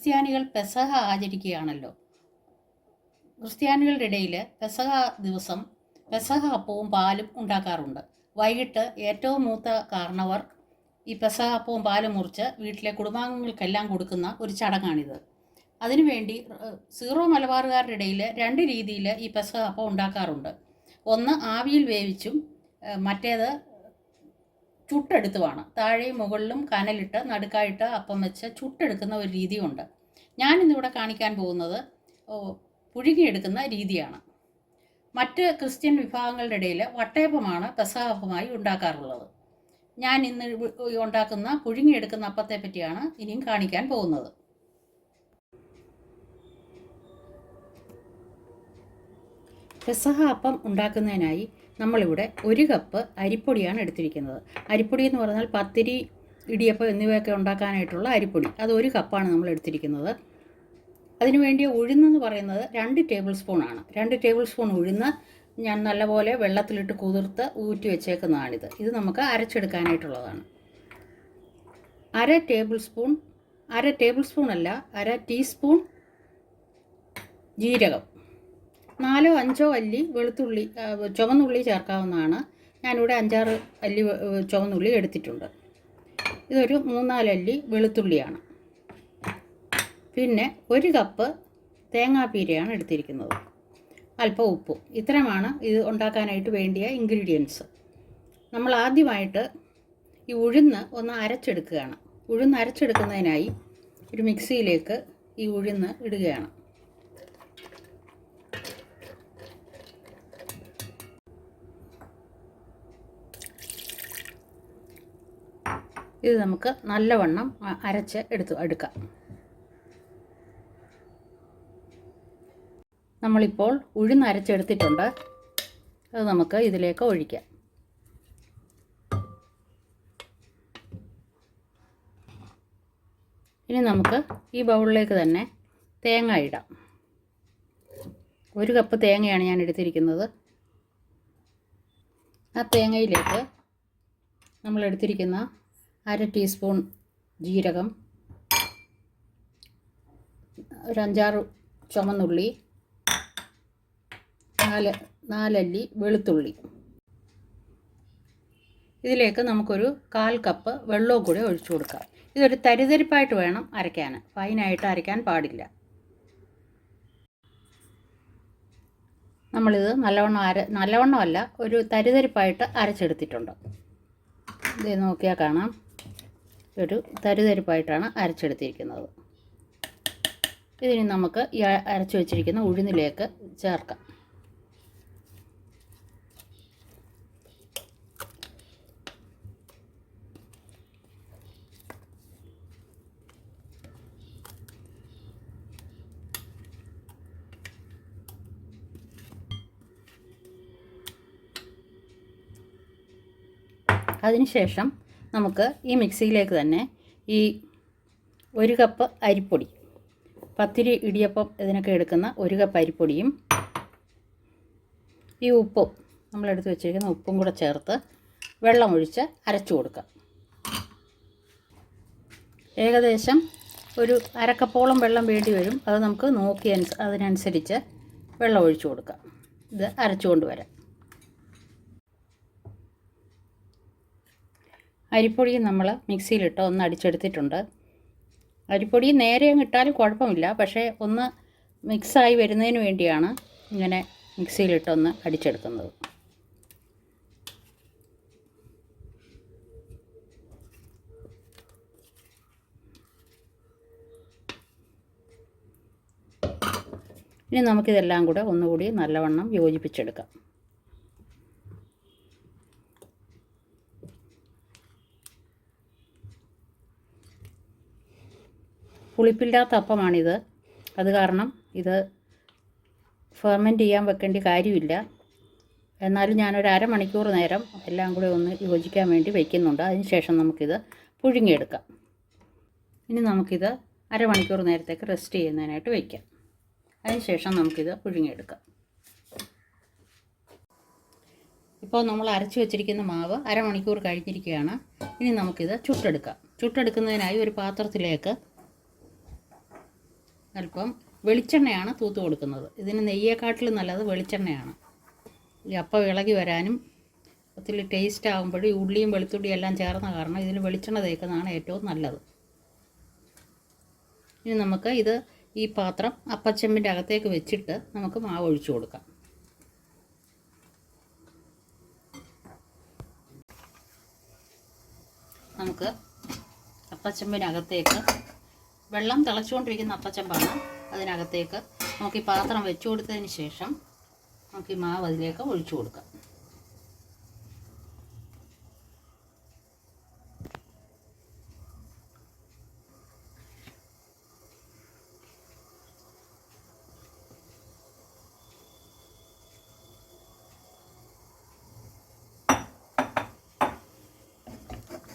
ക്രിസ്ത്യാനികൾ പെസഹ ആചരിക്കുകയാണല്ലോ. ക്രിസ്ത്യാനികളുടെ ഇടയിൽ പെസഹ ദിവസം പെസഹ അപ്പവും പാലും ഉണ്ടാക്കാറുണ്ട്. വൈകിട്ട് ഏറ്റവും മൂത്ത കാരണവർ ഈ പെസഹ അപ്പവും പാലും മുറിച്ച് വീട്ടിലെ കുടുംബാംഗങ്ങൾക്കെല്ലാം കൊടുക്കുന്ന ഒരു ചടങ്ങാണിത്. അതിനുവേണ്ടി സീറോ മലബാറുകാരുടെ ഇടയിൽ രണ്ട് രീതിയിൽ ഈ പെസഹ അപ്പം ഉണ്ടാക്കാറുണ്ട്. ഒന്ന് ആവിയിൽ വേവിച്ചും മറ്റേത് ചുട്ടെടുത്തുമാണ്. താഴെയും മുകളിലും കനലിട്ട് നടുക്കായിട്ട് അപ്പം വെച്ച് ചുട്ടെടുക്കുന്ന ഒരു രീതിയുണ്ട്. ഞാനിന്നിവിടെ കാണിക്കാൻ പോകുന്നത് പുഴുങ്ങിയെടുക്കുന്ന രീതിയാണ്. മറ്റ് ക്രിസ്ത്യൻ വിഭാഗങ്ങളുടെ ഇടയിൽ വട്ടയപ്പമാണ് പെസഹ അപ്പമായി ഉണ്ടാക്കാറുള്ളത്. ഞാൻ ഇന്ന് ഉണ്ടാക്കുന്ന പുഴുങ്ങിയെടുക്കുന്ന അപ്പത്തെ പറ്റിയാണ് ഇനിയും കാണിക്കാൻ പോകുന്നത്. പെസഹ അപ്പം ഉണ്ടാക്കുന്നതിനായി നമ്മളിവിടെ 1 കപ്പ് അരിപ്പൊടിയാണ് എടുത്തിരിക്കുന്നത്. അരിപ്പൊടി എന്ന് പറഞ്ഞാൽ പത്തിരി, ഇടിയപ്പം എന്നിവയൊക്കെ ഉണ്ടാക്കാനായിട്ടുള്ള അരിപ്പൊടി, അത് 1 കപ്പാണ് നമ്മൾ എടുത്തിരിക്കുന്നത്. അതിനുവേണ്ടിയ ഉഴുന്നെന്ന് പറയുന്നത് 2 ടേബിൾ സ്പൂണാണ്. 2 ടേബിൾ സ്പൂൺ ഉഴുന്ന് ഞാൻ നല്ലപോലെ വെള്ളത്തിലിട്ട് കുതിർത്ത് ഊറ്റി വെച്ചേക്കുന്നതാണിത്. ഇത് നമുക്ക് അരച്ചെടുക്കാനായിട്ടുള്ളതാണ്. അര ടേബിൾ സ്പൂൺ അല്ല, അര ടീസ്പൂൺ ജീരകം, 4-5 അല്ലി വെളുത്തുള്ളി, ചുവന്നുള്ളി ചേർക്കാവുന്നതാണ്. ഞാനിവിടെ 5-6 അല്ലി ചുവന്നുള്ളി എടുത്തിട്ടുണ്ട്. ഇതൊരു 3-4 അല്ലി വെളുത്തുള്ളിയാണ്. പിന്നെ 1 കപ്പ് തേങ്ങാപ്പീരയാണ് എടുത്തിരിക്കുന്നത്. അല്പം ഉപ്പും. ഇത്രയുമാണ് ഇത് ഉണ്ടാക്കാനായിട്ട് വേണ്ടിയ ഇൻഗ്രീഡിയൻസ്. നമ്മൾ ആദ്യമായിട്ട് ഈ ഉഴുന്ന് ഒന്ന് അരച്ചെടുക്കുകയാണ്. ഉഴുന്ന് അരച്ചെടുക്കുന്നതിനായി ഒരു മിക്സിയിലേക്ക് ഈ ഉഴുന്ന് ഇടുകയാണ്. ഇത് നമുക്ക് നല്ലവണ്ണം അരച്ച് എടുക്കാം. നമ്മളിപ്പോൾ ഉഴുന്ന് അരച്ചെടുത്തിട്ടുണ്ട്. അത് നമുക്ക് ഇതിലേക്ക് ഒഴിക്കാം. ഇനി നമുക്ക് ഈ ബൗളിലേക്ക് തന്നെ തേങ്ങ ഇടാം. 1 കപ്പ് തേങ്ങയാണ് ഞാൻ എടുത്തിരിക്കുന്നത്. ആ തേങ്ങയിലേക്ക് നമ്മൾ എടുത്തിരിക്കുന്ന 1/2 ടീസ്പൂൺ ജീരകം, ഒരു 5-6 ചുവന്നുള്ളി, 4 അല്ലി വെളുത്തുള്ളി, ഇതിലേക്ക് നമുക്കൊരു 1/4 കപ്പ് വെള്ളവും കൂടി ഒഴിച്ചു കൊടുക്കാം. ഇതൊരു തരിതരിപ്പായിട്ട് വേണം അരയ്ക്കാൻ, ഫൈനായിട്ട് അരയ്ക്കാൻ പാടില്ല. നമ്മളിത് നല്ലവണ്ണമല്ല, ഒരു തരിതരിപ്പായിട്ട് അരച്ചെടുത്തിട്ടുണ്ട്. ഇത് നോക്കിയാൽ കാണാം, ഒരു തരിതരിപ്പായിട്ടാണ് അരച്ചെടുത്തിരിക്കുന്നത്. ഇതിന് നമുക്ക് ഈ അരച്ചു വച്ചിരിക്കുന്ന ഉഴുന്നിലേക്ക് ചേർക്കാം. അതിനുശേഷം നമുക്ക് ഈ മിക്സിയിലേക്ക് തന്നെ ഈ 1 കപ്പ് അരിപ്പൊടി, പത്തിരി, ഇടിയപ്പം ഇതിനൊക്കെ എടുക്കുന്ന 1 കപ്പ് അരിപ്പൊടിയും ഈ ഉപ്പും, നമ്മളെടുത്ത് വെച്ചിരിക്കുന്ന ഉപ്പും കൂടെ ചേർത്ത് വെള്ളമൊഴിച്ച് അരച്ചു കൊടുക്കാം. ഏകദേശം ഒരു 1/2 കപ്പോളം വെള്ളം വേണ്ടി വരും. അത് നമുക്ക് നോക്കി അതിനനുസരിച്ച് വെള്ളം ഒഴിച്ചു കൊടുക്കാം. ഇത് അരച്ചു കൊണ്ടുവരാം. അരിപ്പൊടി നമ്മൾ മിക്സിയിലിട്ട് ഒന്ന് അടിച്ചെടുത്തിട്ടുണ്ട്. അരിപ്പൊടി നേരെ അങ്ങ് ഇട്ടാലും കുഴപ്പമില്ല, പക്ഷേ ഒന്ന് മിക്സായി വരുന്നതിന് വേണ്ടിയാണ് ഇങ്ങനെ മിക്സിയിലിട്ടൊന്ന് അടിച്ചെടുക്കുന്നത്. ഇനി നമുക്കിതെല്ലാം കൂടെ ഒന്നുകൂടി നല്ലവണ്ണം യോജിപ്പിച്ചെടുക്കാം. പുളിപ്പില്ലാത്ത അപ്പമാണിത്. അത് കാരണം ഇത് ഫെർമെൻറ്റ് ചെയ്യാൻ വെക്കേണ്ട കാര്യമില്ല. എന്നാലും ഞാനൊരു 1/2 മണിക്കൂർ നേരം എല്ലാം കൂടെ ഒന്ന് യോജിക്കാൻ വേണ്ടി വയ്ക്കുന്നുണ്ട്. അതിനുശേഷം നമുക്കിത് പുഴുങ്ങിയെടുക്കാം. ഇനി നമുക്കിത് 1/2 മണിക്കൂർ നേരത്തേക്ക് റെസ്റ്റ് ചെയ്യുന്നതിനായിട്ട് വയ്ക്കാം. അതിനുശേഷം നമുക്കിത് പുഴുങ്ങിയെടുക്കാം. ഇപ്പോൾ നമ്മൾ അരച്ച് വെച്ചിരിക്കുന്ന മാവ് 1/2 മണിക്കൂർ കഴിഞ്ഞിരിക്കുകയാണ്. ഇനി നമുക്കിത് ചുട്ടെടുക്കാം. ചുട്ടെടുക്കുന്നതിനായി ഒരു പാത്രത്തിലേക്ക് അല്പം വെളിച്ചെണ്ണയാണ് തൂത്ത് കൊടുക്കുന്നത്. ഇതിന് നെയ്യേക്കാട്ടിലും നല്ലത് വെളിച്ചെണ്ണയാണ്. ഈ അപ്പം ഇളകി വരാനും ഒത്തിരി ടേസ്റ്റ് ആകുമ്പോഴും ഈ ഉള്ളിയും വെളുത്തുള്ളിയും എല്ലാം ചേർന്ന കാരണം ഇതിന് വെളിച്ചെണ്ണ തേക്കുന്നതാണ് ഏറ്റവും നല്ലത്. ഇനി നമുക്ക് ഇത് ഈ പാത്രം അപ്പച്ചെമ്പിൻ്റെ അകത്തേക്ക് വെച്ചിട്ട് നമുക്ക് മാവ് ഒഴിച്ചു കൊടുക്കാം. നമുക്ക് അപ്പച്ചെമ്പിനകത്തേക്ക് വെള്ളം തിളച്ചുകൊണ്ടിരിക്കുന്ന അപ്പച്ചെമ്പാണ്. അതിനകത്തേക്ക് നമുക്ക് ഈ പാത്രം വെച്ചു കൊടുത്തതിന് ശേഷം നമുക്ക് ഈ മാവ് അതിലേക്ക് ഒഴിച്ചു കൊടുക്കാം.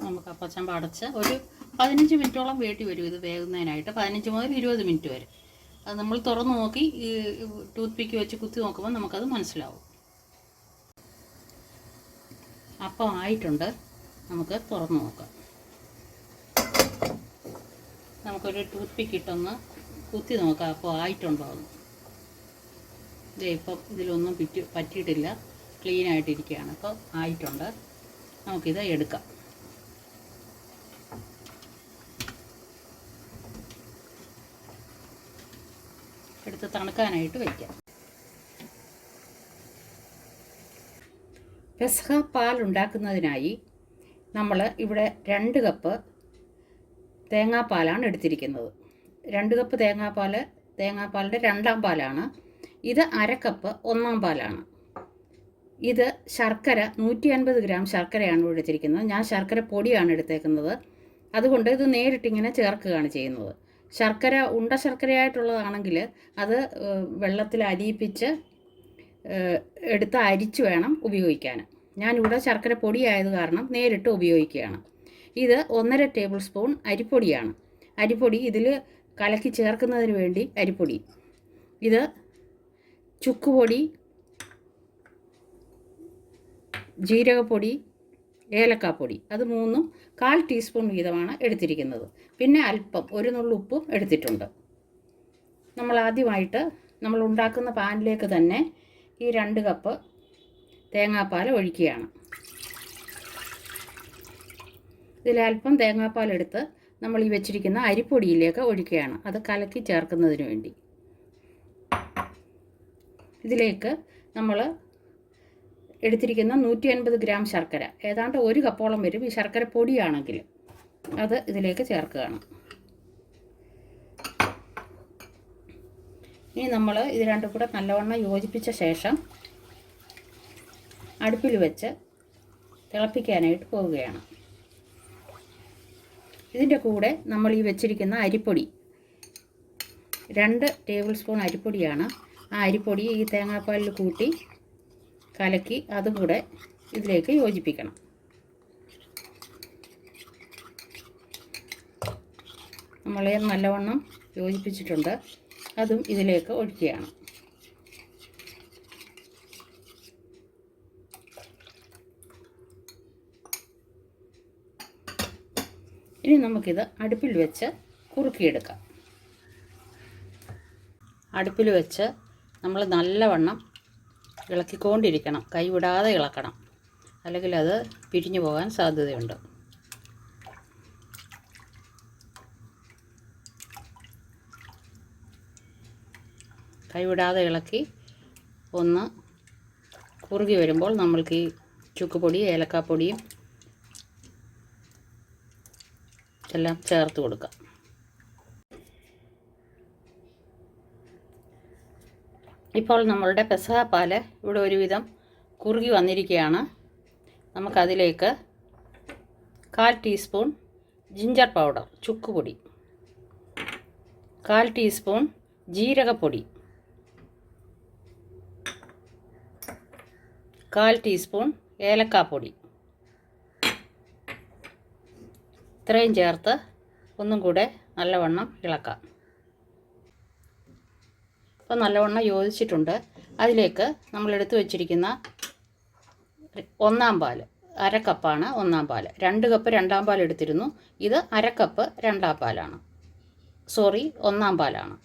നമുക്ക് അപ്പച്ചമ്പ അടച്ച് ഒരു 15 മിനിറ്റോളം വേണ്ടി വരും ഇത് വേകുന്നതിനായിട്ട്. 15 മുതൽ 20 മിനിറ്റ് വരെ. അത് നമ്മൾ തുറന്ന് നോക്കി ഈ ടൂത്ത് പിക്ക് വെച്ച് കുത്തി നോക്കുമ്പോൾ നമുക്കത് മനസ്സിലാവും. അപ്പം ആയിട്ടുണ്ട്. നമുക്ക് തുറന്ന് നോക്കാം. നമുക്കൊരു ടൂത്ത് പിക്ക് ഇട്ടൊന്ന് കുത്തി നോക്കാം അപ്പോൾ ആയിട്ടുണ്ടോ എന്ന്. ഇതേ ഇപ്പം ഇതിലൊന്നും പറ്റിയിട്ടില്ല, ക്ലീനായിട്ടിരിക്കുകയാണ്. അപ്പോൾ ആയിട്ടുണ്ട്. നമുക്കിത് എടുക്കാം. എടുത്ത് തണുക്കാനായിട്ട് വയ്ക്കാം. പെസഹ പാൽ ഉണ്ടാക്കുന്നതിനായി നമ്മൾ ഇവിടെ 2 കപ്പ് തേങ്ങാപ്പാലാണ് എടുത്തിരിക്കുന്നത്. 2 കപ്പ് തേങ്ങാപ്പാലിൻ്റെ 2ാം പാലാണ്. ഇത് 1/2 കപ്പ് 1ാം പാലാണ്. ഇത് ശർക്കര 150 ഗ്രാം ശർക്കരയാണ് ഇവിടെ എടുത്തിരിക്കുന്നത്. ഞാൻ ശർക്കര പൊടിയാണ് എടുത്തേക്കുന്നത്. അതുകൊണ്ട് ഇത് നേരിട്ടിങ്ങനെ ചേർക്കുകയാണ് ചെയ്യുന്നത്. ശർക്കര ശർക്കരയായിട്ടുള്ളതാണെങ്കിൽ അത് വെള്ളത്തിൽ അരിയിപ്പിച്ച് എടുത്ത് അരിച്ച് വേണം ഉപയോഗിക്കാൻ. ഞാനിവിടെ ശർക്കര പൊടിയായത് കാരണം നേരിട്ട് ഉപയോഗിക്കുകയാണ്. ഇത് 1.5 ടേബിൾ സ്പൂൺ അരിപ്പൊടിയാണ്. അരിപ്പൊടി ഇതിൽ കലക്കി ചേർക്കുന്നതിന് വേണ്ടി അരിപ്പൊടി. ഇത് ചുക്കുപൊടി, ജീരകപ്പൊടി, ഏലക്കാപ്പൊടി, അത് 3ഉം 1/4 ടീസ്പൂൺ വീതമാണ് എടുത്തിരിക്കുന്നത്. പിന്നെ അല്പം ഒരു നുള്ളു ഉപ്പും എടുത്തിട്ടുണ്ട്. നമ്മൾ ആദ്യമായിട്ട് നമ്മൾ ഉണ്ടാക്കുന്ന പാനിലേക്ക് തന്നെ ഈ 2 കപ്പ് തേങ്ങാപ്പാൽ ഒഴിക്കുകയാണ്. ഇതിലൽപ്പം തേങ്ങാപ്പാൽ എടുത്ത് നമ്മൾ ഈ വെച്ചിരിക്കുന്ന അരിപ്പൊടിയിലേക്ക് ഒഴിക്കുകയാണ്. അത് കലക്കി ചേർക്കുന്നതിന് വേണ്ടി. ഇതിലേക്ക് നമ്മൾ എടുത്തിരിക്കുന്ന 150 ഗ്രാം ശർക്കര, ഏതാണ്ട് 1 കപ്പോളം വരും ഈ ശർക്കര പൊടിയാണെങ്കിൽ, അത് ഇതിലേക്ക് ചേർക്കുകയാണ്. ഇനി നമ്മൾ ഇത് രണ്ടും കൂടെ നല്ലവണ്ണം യോജിപ്പിച്ച ശേഷം അടുപ്പിൽ വെച്ച് തിളപ്പിക്കാനായിട്ട് പോവുകയാണ്. ഇതിൻ്റെ കൂടെ നമ്മൾ ഈ വെച്ചിരിക്കുന്ന അരിപ്പൊടി 2 ടേബിൾ സ്പൂൺ അരിപ്പൊടിയാണ്. ആ അരിപ്പൊടി ഈ തേങ്ങാപ്പാലിൽ കൂട്ടി കലക്കി അതും കൂടെ ഇതിലേക്ക് യോജിപ്പിക്കണം. നമ്മൾ നല്ലവണ്ണം യോജിപ്പിച്ചിട്ടുണ്ട്. അതും ഇതിലേക്ക് ഒഴിക്കുകയാണ്. ഇനി നമുക്കിത് അടുപ്പിൽ വെച്ച് കുറുക്കിയെടുക്കാം. അടുപ്പിൽ വെച്ച് നമ്മൾ നല്ലവണ്ണം ഇളക്കിക്കൊണ്ടിരിക്കണം. കൈവിടാതെ ഇളക്കണം, അല്ലെങ്കിൽ അത് പിരിഞ്ഞു പോകാൻ സാധ്യതയുണ്ട്. കൈവിടാതെ ഇളക്കി ഒന്ന് കുറുകി വരുമ്പോൾ നമ്മൾക്ക് ഈ ചുക്കുപൊടി, ഏലക്കാപ്പൊടിയും എല്ലാം ചേർത്ത് കൊടുക്കാം. ഇപ്പോൾ നമ്മളുടെ പെസഹ പാല് ഇവിടെ ഒരുവിധം കുറുകി വന്നിരിക്കുകയാണ്. നമുക്കതിലേക്ക് 1/4 ടീസ്പൂൺ ജിഞ്ചർ പൗഡർ, ചുക്കുപൊടി, 1/4 ടീസ്പൂൺ ജീരകപ്പൊടി, 1/4 ടീസ്പൂൺ ഏലക്കാപ്പൊടി, ഇത്രയും ചേർത്ത് ഒന്നും കൂടെ നല്ലവണ്ണം ഇളക്കാം. അപ്പോൾ നല്ലവണ്ണം യോജിച്ചിട്ടുണ്ട്. അതിലേക്ക് നമ്മൾ എടുത്തു വച്ചിരിക്കുന്ന 1ാം പാൽ, 1/2 കപ്പാണ് 1ാം പാൽ. 2 കപ്പ് 2ാം പാൽ എടുത്തിരുന്നു. ഇത് 1/2 കപ്പ് 2ാം പാലാണ്. 1ാം പാലാണ്.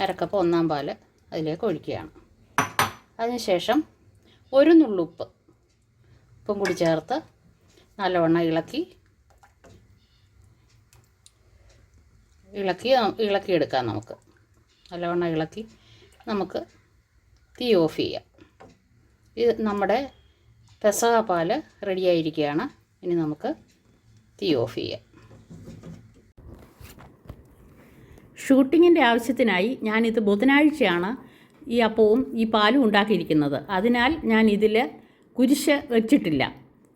അരക്കപ്പ് ഒന്നാം പാല് അതിലേക്ക് ഒഴിക്കുകയാണ്. അതിനുശേഷം ഒരു നുള്ളുപ്പ് ഉപ്പും കൂടി ചേർത്ത് നല്ലവണ്ണം ഇളക്കിയെടുക്കാം. നമുക്ക് നല്ലവണ്ണം ഇളക്കി നമുക്ക് തീ ഓഫ് ചെയ്യാം. ഇത് നമ്മുടെ പെസഹ പാല് റെഡിയായിരിക്കുകയാണ്. ഇനി നമുക്ക് തീ ഓഫ് ചെയ്യാം. ഷൂട്ടിങ്ങിൻ്റെ ആവശ്യത്തിനായി ഞാനിത് ബുധനാഴ്ചയാണ് ഈ അപ്പവും ഈ പാലും ഉണ്ടാക്കിയിരിക്കുന്നത്. അതിനാൽ ഞാൻ ഇതിൽ കുരിശ് വെച്ചിട്ടില്ല.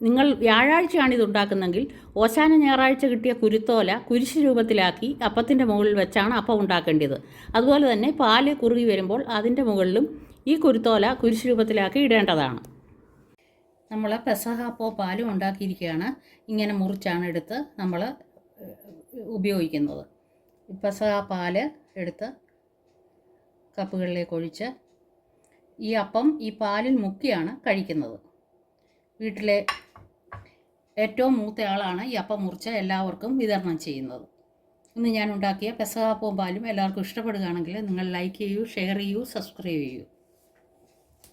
നിങ്ങൾ വ്യാഴാഴ്ചയാണ് ഇത് ഉണ്ടാക്കുന്നതെങ്കിൽ ഓശാന ഞായറാഴ്ച കിട്ടിയ കുരുത്തോല കുരിശ് രൂപത്തിലാക്കി അപ്പത്തിൻ്റെ മുകളിൽ വെച്ചാണ് അപ്പം ഉണ്ടാക്കേണ്ടത്. അതുപോലെ തന്നെ പാല് കുറുകി വരുമ്പോൾ അതിൻ്റെ മുകളിലും ഈ കുരുത്തോല കുരിശ് രൂപത്തിലാക്കി ഇടേണ്ടതാണ്. നമ്മൾ പെസഹ അപ്പവും പാലും ഉണ്ടാക്കിയിരിക്കുകയാണ്. ഇങ്ങനെ മുറിച്ചാണ് എടുത്ത് നമ്മൾ ഉപയോഗിക്കുന്നത്. പെസഹ പാല് എടുത്ത് കപ്പുകളിലേക്ക് ഒഴിച്ച് ഈ അപ്പം ഈ പാലിൽ മുക്കിയാണ് കഴിക്കുന്നത്. വീട്ടിലെ ഏറ്റവും മൂത്തയാളാണ് ഈ അപ്പം മുറിച്ച് എല്ലാവർക്കും വിതരണം ചെയ്യുന്നത്. ഇന്ന് ഞാൻ ഉണ്ടാക്കിയ പെസഹ അപ്പവും പാലും എല്ലാവർക്കും ഇഷ്ടപ്പെടുകയാണെങ്കിൽ നിങ്ങൾ ലൈക്ക് ചെയ്യൂ, ഷെയർ ചെയ്യൂ, സബ്സ്ക്രൈബ് ചെയ്യൂ.